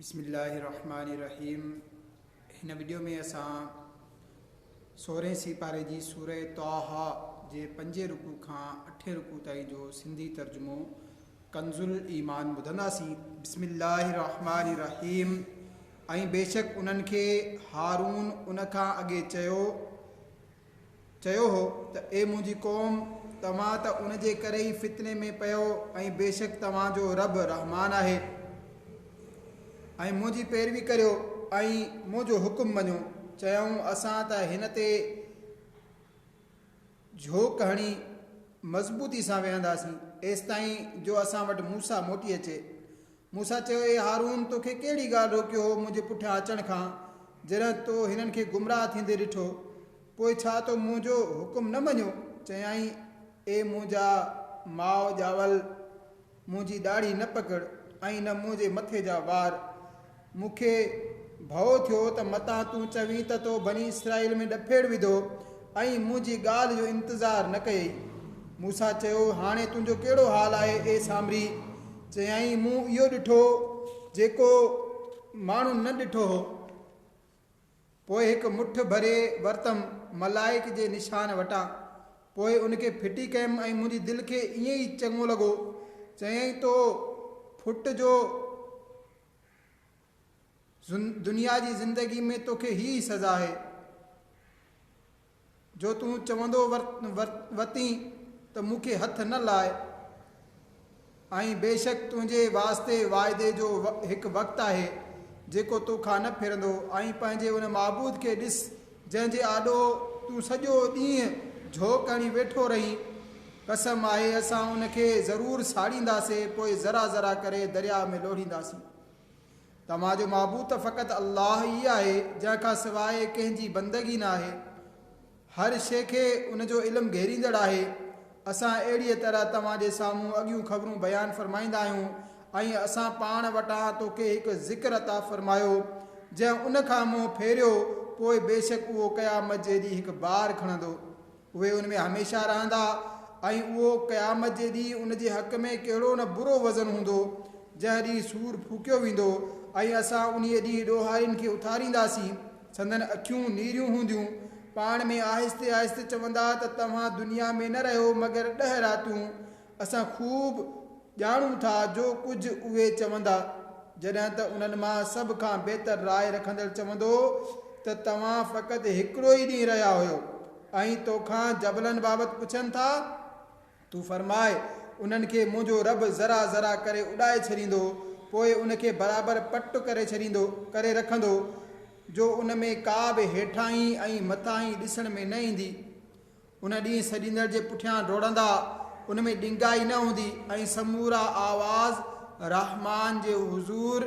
बिस्मिल्लाहिर्रहमानिर्रहीम। हिन वीडियो में असां 16 सिपारे जी सूरह तौहा जे 5 रुकू खां 8 रुकू ताईं जो सिंधी तर्जुमो कंजुल ईमान ॿुधंदासीं। बिस्मिल्लाहिर्रहमानिर्रहीम। ऐं बेशक उन्हनि खे हारून उन खां अॻे चयो हो त ए मुंहिंजी क़ौम, तव्हां त उन जे करे ई फितने में पियो ऐं बेशक तव्हांजो रब रहमान आहे ऐं मुंहिंजी पैरवी करियो ऐं मुंहिंजो हुकुम मञो। चयूं असां त हिन ते झोक हणी मज़बूती सां वेहंदासीं एसि ताईं जो असां वटि मूसा मोटी अचे। मूसा चयो, ए हारून, तोखे कहिड़ी ॻाल्हि रोकियो हो मुंहिंजे पुठियां अचण खां? जॾहिं तो हिननि खे गुमराह थींदे ॾिठो, पोइ छा तो मुंहिंजो हुकुम न मञियो? चयाईं, ए मुंहिंजा माउ ॼावल, मुंहिंजी ॾाढ़ी न पकड़ ऐं न मुंहिंजे मथे जा वार। मूंखे भउ थियो त मतां तूं चवीं त तो बनी इसराईल में ॾफेड़ विधो ऐं मुंहिंजी ॻाल्हि जो इंतज़ारु न कयई। मूसा चयो, हाणे तुंहिंजो कहिड़ो हाल आहे ए सामरी? चयाईं, मूं इहो ॾिठो जेको माण्हू न ॾिठो हो। पोइ हिकु मुठ भरे वरितमि मलाइक जे निशान वटां, पोइ उनखे फिटी कयमि ऐं मुंहिंजी दिलि खे ईअं ई चङो लॻो। चयाईं, तो फुट जो दुनिया जी ज़िंदगी में तोखे ही सज़ा आहे जो तूं चवंदो वरती त मूंखे हथ न लाए। ऐं बेशक तुंहिंजे वास्ते वाइदे जो हिकु वक़्तु आहे जेको तोखां न फिरंदो। ऐं पंहिंजे उन महबूद खे ॾिस जंहिंजे आॾो तूं सॼो ॾींहुं झोक हणी वेठो रहीं। कसम आहे, असां उनखे ज़रूरु साड़ींदासीं, पोइ ज़रा ज़रा करे दरिया में लोढ़ींदासीं। तव्हांजो महबूद त फ़क़ति अल्लाह ई आहे, जंहिंखां सवाइ कंहिंजी बंदगी न आहे। हर शइ खे उनजो इल्मु घेरींदड़ आहे। असां अहिड़ीअ तरह तव्हांजे साम्हूं अॻियूं ख़बरूं बयानु फ़रमाईंदा आहियूं ऐं असां पाण वटां तोखे हिकु ज़िक्र अता फ़रमायो जंहिं उन खां मुंहुं फेरियो, पोइ बेशक उहो क़यामत जे ॾींहुं हिकु बार खणंदो। उहे उन में हमेशह रहंदा ऐं उहो क़यामत जे ॾींहुं उन जे हक़ में कहिड़ो न बुरो वज़न हूंदो जंहिं ॾींहुं सूर फूकियो वेंदो। ऐं असां उन ॾींहुं ॾोहारियुनि खे उथारींदासीं, संदन अखियूं नीरियूं हूंदियूं। पाण में आहिस्ते आहिस्ते चवंदा त तव्हां दुनिया में न रहियो मगर 10 रातियूं। असां ख़ूब ॼाणूं था जो कुझु उहे चवंदा। जॾहिं त उन्हनि मां सभ खां बहितर राय रखंदड़ चवंदो त तव्हां फ़क़ति हिकिड़ो ई ॾींहुं रहिया हुयो ऐं तोखां जबलनि बाबति पुछनि था। तूं फरमाए, उन्हनि खे मुंहिंजो रब ज़रा ज़रा करे उॾाए छॾींदो, पोइ उनखे बराबरि पट करे रखंदो जो उन में का बि हेठाहीं ऐं मथाहीं ॾिसण में न ईंदी। उन ॾींहुं सॾींदड़ जे पुठियां डोड़ंदा, उन में ॾिंगाई न हूंदी ऐं समूरा आवाज़ रहमान जे हुज़ूर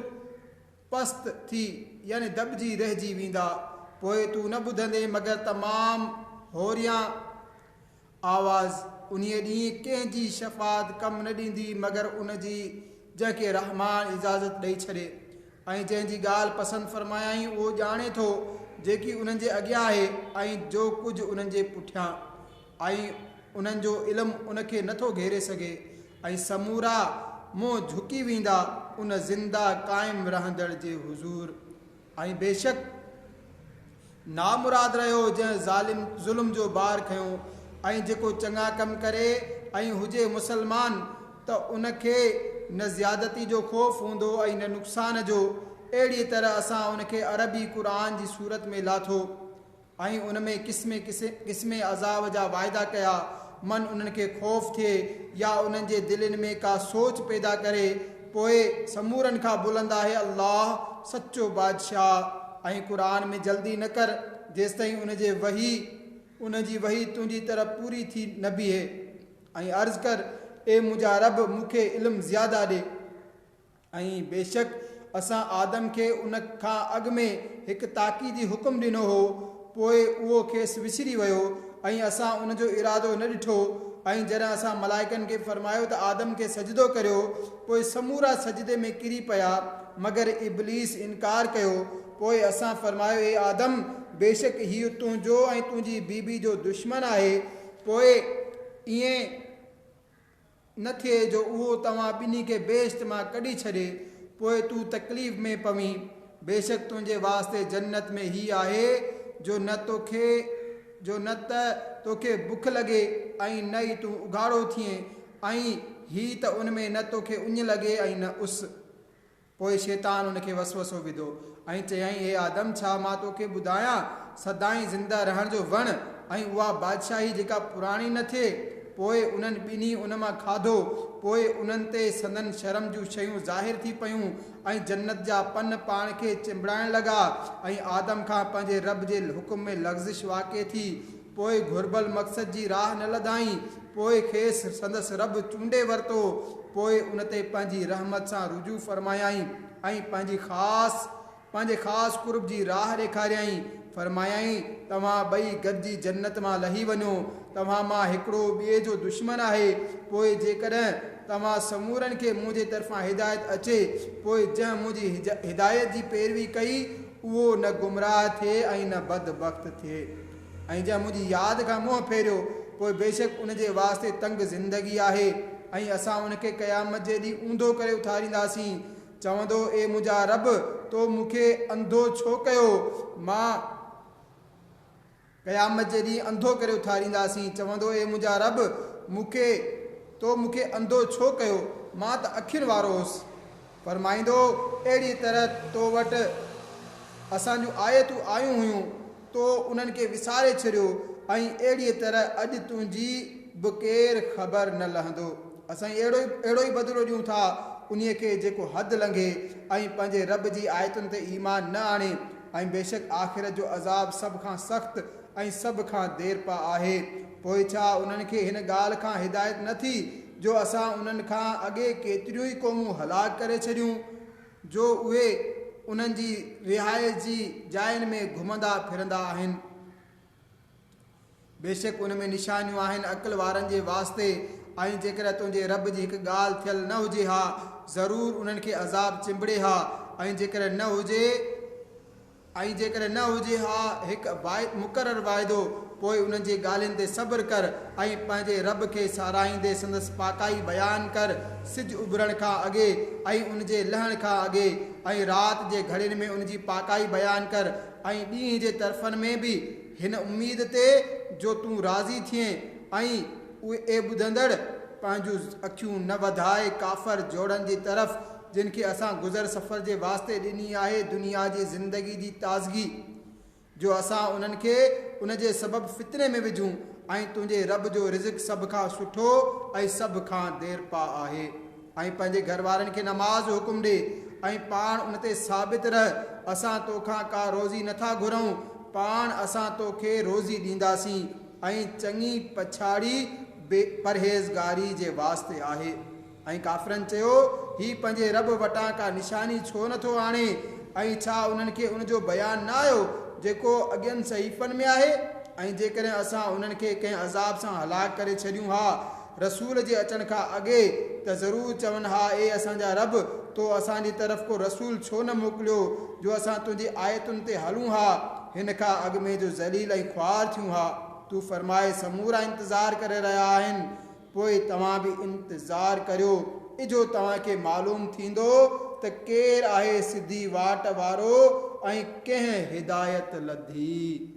पस्त थी यानी दॿिजी रहिजी वेंदा। पोइ तूं न ॿुधंदे मगर तमामु होरियां आवाज़। उन ॾींहुं कंहिंजी शफ़ात कमु न ॾींदी मगर उन जी जंहिंखे रहमान इजाज़त ॾेई छॾे ऐं जंहिंजी ॻाल्हि पसंदि फ़रमायाईं उहो ॼाणे थो जेकी उन्हनि जे अॻियां आहे ऐं जो कुझु उन्हनि जे पुठियां, ऐं उन्हनि जो इल्मु उनखे नथो घेरे सघे। ऐं समूरा मुंहुं झुकी वेंदा उन ज़िंदा क़ाइमु रहंदड़ जे हुज़ूर। ऐं बेशक नामुराद रहियो जंहिं ज़ुल्म जो बार खयो ऐं जेको चङा कमु करे ऐं हुजे मुसलमान त उनखे न ज़्यादती जो ख़ौफ़ हूंदो ऐं न नुक़सान जो। अहिड़ी तरह असां उनखे अरबी क़ुरान जी सूरत में लाथो ऐं उन में क़िस्मे अज़ाब जा वाइदा कया। मन उन्हनि खे ख़ौफ़ थिए या उन्हनि जे दिलनि में का सोच पैदा करे। पोइ समूरनि खां बुलंद आहे अल्लाह सचो बादशाह। ऐं क़ुरान में जल्दी न कर जेसिताईं उनजी वही तुंहिंजी तरफ़ पूरी थी न बीहे। ऐं अर्ज़ु कर, ए मुंहिंजा रब, मूंखे इल्मु ज़्यादा ॾे। ऐं बेशक असां आदम खे उन खां अॻु में हिकु ताक़ीदी हुकुम ॾिनो हो, पोइ उहो खेसि विसरी वियो ऐं असां उनजो इरादो न ॾिठो। ऐं जॾहिं असां मलाइकनि खे फरमायो त आदम खे सजदो करियो, पोइ समूरा सजदे में किरी पिया मगर इब्लीस इनकार कयो। पोइ असां फरमायो, ए आदम, बेशक हीउ तुंहिंजो ऐं तुंहिंजी बीबी जो दुश्मन आहे। पोइ ईअं न थिए जो उहो तव्हां ॿिन्ही खे बेश्त मां कढी छॾे। पोइ तूं तकलीफ़ में पवीं। बेशक तुंहिंजे वास्ते जन्नत में ही आहे जो न त तोखे बुख लॻे ऐं न ई तूं उघाड़ो थिए, ऐं ही त उन में न तोखे उञ लॻे ऐं न उस। पोइ शैतान उनखे वसवसो विधो ऐं चयईं, हे आदम, छा मां तोखे ॿुधायां सदाईं ज़िंदा रहण जो वण ऐं उहा बादशाही जेका पुराणी न थिए। पोइ उन्हनि ॿिन्ही उन मां खाधो। पोइ उन्हनि ते संदन शर्म जूं शयूं ज़ाहिर थी पयूं ऐं जन्नत जा पन पाण खे चिंबड़ाइण लॻा ऐं आदम खां पंहिंजे रब जे हुकुम में लग़्ज़िश वाक़िए थी। पोइ घुर्बल मक़सद जी राह न लधाई। पोइ खेसि संदसि रब चूंडे वरितो। पोइ उन ते पंहिंजी रहमत सां रुजू फरमायाई ऐं पंहिंजे ख़ासि कुर्ब जी राह ॾेखारियईं। फरमायाई, तव्हां ॿई गॾिजी जन्नत मां लही वञो। तव्हां मां हिकिड़ो ॿिए जो दुश्मन आहे। पोइ जेकॾहिं तव्हां समूरनि खे मुंहिंजे तरफ़ां हिदायत अचे, पोइ जंहिं मुंहिंजी हिदायत जी पैरवी कई उहो न गुमराह थिए ऐं न बदबख़्त थिए, ऐं जंहिं मुंहिंजी यादि खां मुंहुं फेरियो, पोइ बेशक उन जे वास्ते तंग ज़िंदगी आहे। ऐं असां उनखे क़यामत जे ॾींहुं ऊंधो करे उथारींदासीं। चवंदो, ए मुंहिंजा रब, तो मूंखे अंधो छो कयो? मां क़यामत जे ॾींहुं अंधो करे उथारींदासीं। चवंदो, ए मुंहिंजा रब, तो मूंखे अंधो छो कयो? मां त अखियुनि वारो हुउसि। फरमाईंदो, अहिड़ी तरह तो वटि असां जूं आयतूं आयूं हुयूं, तो उन्हनि खे विसारे छॾियो, ऐं अहिड़ीअ तरह अॼु तुंहिंजी बि केरु ख़बर न लहंदो। असां अहिड़ो ई बदिलो ॾियूं था उन खे जेको हद लंघे ऐं पंहिंजे रब जी आयतुनि ते ईमान न आणे। ऐं बेशक आख़िरत जो अज़ाब सभ खां सख़्तु ऐं सभ खां देर पा आहे। पोइ छा उन्हनि खे हिन ॻाल्हि खां हिदायत न थी जो असां उन्हनि खां अॻे केतिरियूं ई क़ौमूं हलाक करे छॾियूं, जो उहे उन्हनि जी रिहाइश जी जायुनि में घुमंदा फिरंदा आहिनि। बेशक उन में निशानियूं आहिनि अक़ल वारनि जे वास्ते। ऐं जेकर तुंहिंजे रब जी हिकु ॻाल्हि थियल न हुजे हा, ज़रूरु उन्हनि खे अज़ाब चिंबड़े हा। ऐं जेकर न हुजे हा हिकु मुक़ररु वाइदो, पोइ उन्हनि जे ॻाल्हियुनि ते सब्र कर ऐं पंहिंजे रब खे साराईंदे संदसि पाकाई बयानु कर, सिज उभरण खां अॻे ऐं उन जे लहण खां अॻे, ऐं राति जे घड़ियुनि में उन जी पाकाई बयानु कर, ऐं ॾींहं जे तरफ़नि में बि हिन उम्मीद ते जो तूं राज़ी थिए। ऐं उहे ॿुधंदड़ पंहिंजूं अखियूं न वधाए काफ़र जोड़नि जी तरफ़, जिन खे असां गुज़र सफ़र जे वास्ते ॾिनी आहे दुनिया जी ज़िंदगी जी ताज़गी, जो असां उन्हनि खे उन जे सबबु फितने में विझूं। ऐं तुंहिंजे रब जो रिज़्क़ सभ खां सुठो ऐं सभ खां देर पा आहे। ऐं पंहिंजे घर वारनि खे नमाज़ जो हुकुम ॾे ऐं पाण उन ते साबित रह। असां तोखां का रोज़ी नथा घुरूं, पाण असां तोखे रोज़ी ॾींदासीं, ऐं चङी पछाड़ी परहेज़गारी जे वास्ते आहे। ऐं काफ़िरनि चयो, ही पंहिंजे रब वटां का निशानी छो नथो आणे? ऐं छा उन्हनि खे उनजो बयानु न आयो जेको अॻियनि सहीफ़नि में आहे? ऐं जेकॾहिं असां उन्हनि खे कंहिं अज़ाब सां हलाक करे छॾियूं हा रसूल जे अचण खां अॻे, त ज़रूरु चवनि हा, ए असांजा रब, तो असांजी तरफ़ को रसूल छो न मोकिलियो जो असां तुंहिंजी आयतुनि ते हलूं हा, हिन खां अॻु में जो ज़लील ऐं ख्वार थियूं हा। तूं फरमाए, समूरा इंतज़ार करे रहिया आहिनि, पोइ तव्हां बि इंतज़ार करियो। इजो तव्हांखे मालूम थींदो त केरु आहे सिधी वाट वारो ऐं कंहिं हिदायत लधी।